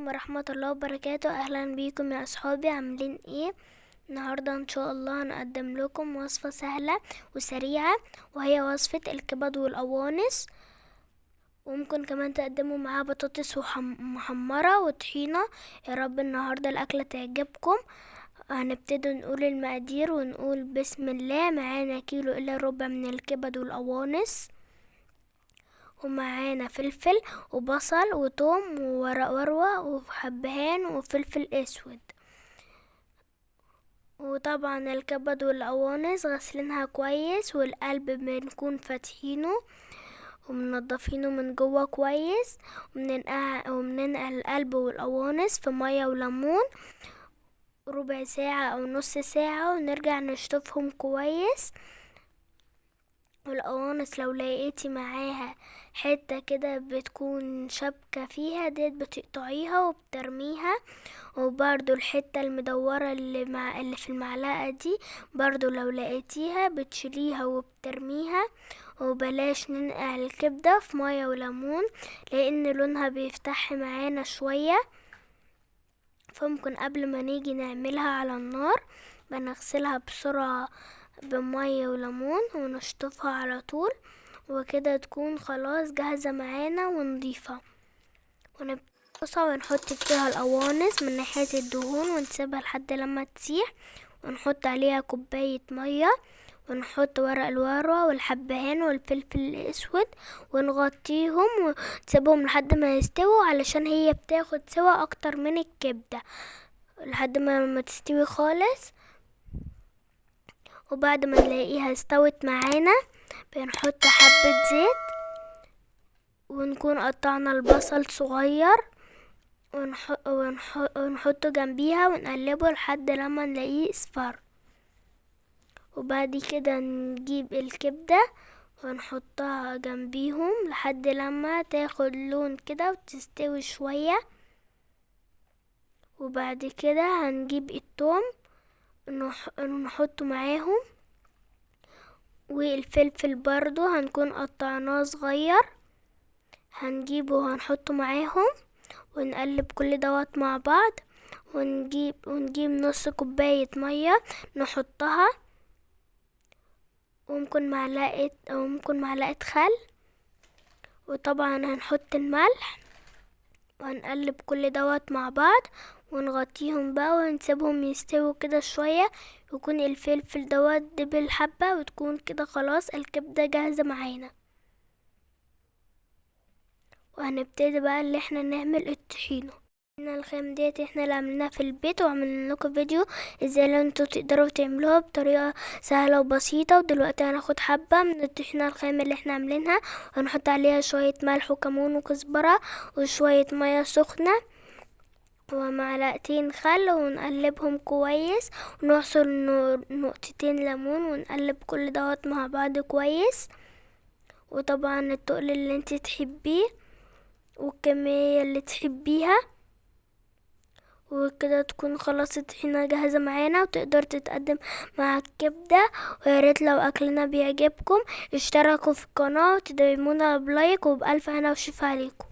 عليكم ورحمة الله وبركاته. اهلا بيكم يا اصحابي، عاملين ايه؟ النهاردة ان شاء الله هنقدم لكم وصفة سهلة وسريعة، وهي وصفة الكبد والقوانص. وممكن كمان تقدموا معاها بطاطس محمرة وطحينة. يا رب النهاردة الاكلة تعجبكم. هنبتدي نقول المقادير ونقول بسم الله. معانا كيلو الا ربع من الكبد والقوانص، ومعانا فلفل وبصل وتوم وورق وروة وحبهان وفلفل اسود. وطبعا الكبد والقوانص غسلينها كويس، والقلب بنكون فاتحينه ومنضفينه من جوه كويس، ومننقع القلب والقوانص في مية وليمون ربع ساعة او نص ساعة، ونرجع نشطفهم كويس. والقوانص لو لقيتي معاها حتة كده بتكون شبكة فيها ديت بتقطعيها وبترميها. وبرضو الحتة المدورة اللي في المعلقة دي برضو لو لقيتيها بتشيليها وبترميها. وبلاش ننقع الكبدة في مية وليمون لان لونها بيفتح معانا شوية، فممكن قبل ما نيجي نعملها على النار بنغسلها بسرعة بمية وليمون ونشطفها على طول، وكده تكون خلاص جاهزة معانا ونضيفها. ونبصها ونحط فيها القوانص من ناحية الدهون ونسيبها لحد لما تسيح، ونحط عليها كوباية مية، ونحط ورق الورة والحبهان والفلفل الاسود ونغطيهم ونسيبهم لحد ما يستووا، علشان هي بتاخد سوا اكتر من الكبدة لحد ما تستوي خالص. وبعد ما نلاقيها استوت معانا بنحط حبة زيت، ونكون قطعنا البصل صغير ونحطه جنبيها ونقلبه لحد لما نلاقيه اصفر. وبعد كده نجيب الكبدة ونحطها جنبيهم لحد لما تاخد لون كده وتستوي شوية. وبعد كده هنجيب الثوم نحطه معاهم، والفلفل برضو هنكون قطعناه صغير هنجيبه وهنحطه معاهم ونقلب كل دوت مع بعض. ونجيب نص كوباية مية نحطها، وممكن معلقة خل، وطبعا هنحط الملح وهنقلب كل دوت مع بعض ونغطيهم بقى ونسيبهم يستووا كده شوية، يكون الفلفل دوت دبل حبة، وتكون كده خلاص الكبدة جاهزة معانا. وهنبتدي بقى اللي احنا نعمل الطحينة. الخام ديت احنا اللي عملناها في البيت، وعملنا لكم فيديو ازاي لو انتوا تقدروا تعملوها بطريقة سهلة وبسيطة. ودلوقتي هناخد حبة من الطحينة الخام اللي احنا عاملينها ونحط عليها شوية ملح وكمون وكزبرة وشوية مية سخنة ومعلقتين خل، ونقلبهم كويس ونعصر نقطتين ليمون ونقلب كل دوت مع بعض كويس. وطبعا التقل اللي انت تحبيه والكمية اللي تحبيها، وكده تكون خلاص الطحينة جاهزة معانا وتقدر تتقدم مع الكبدة. وياريت لو اكلنا بيعجبكم اشتركوا في القناة وتدعمونا بلايك، وبألف هنا وشفا عليكم.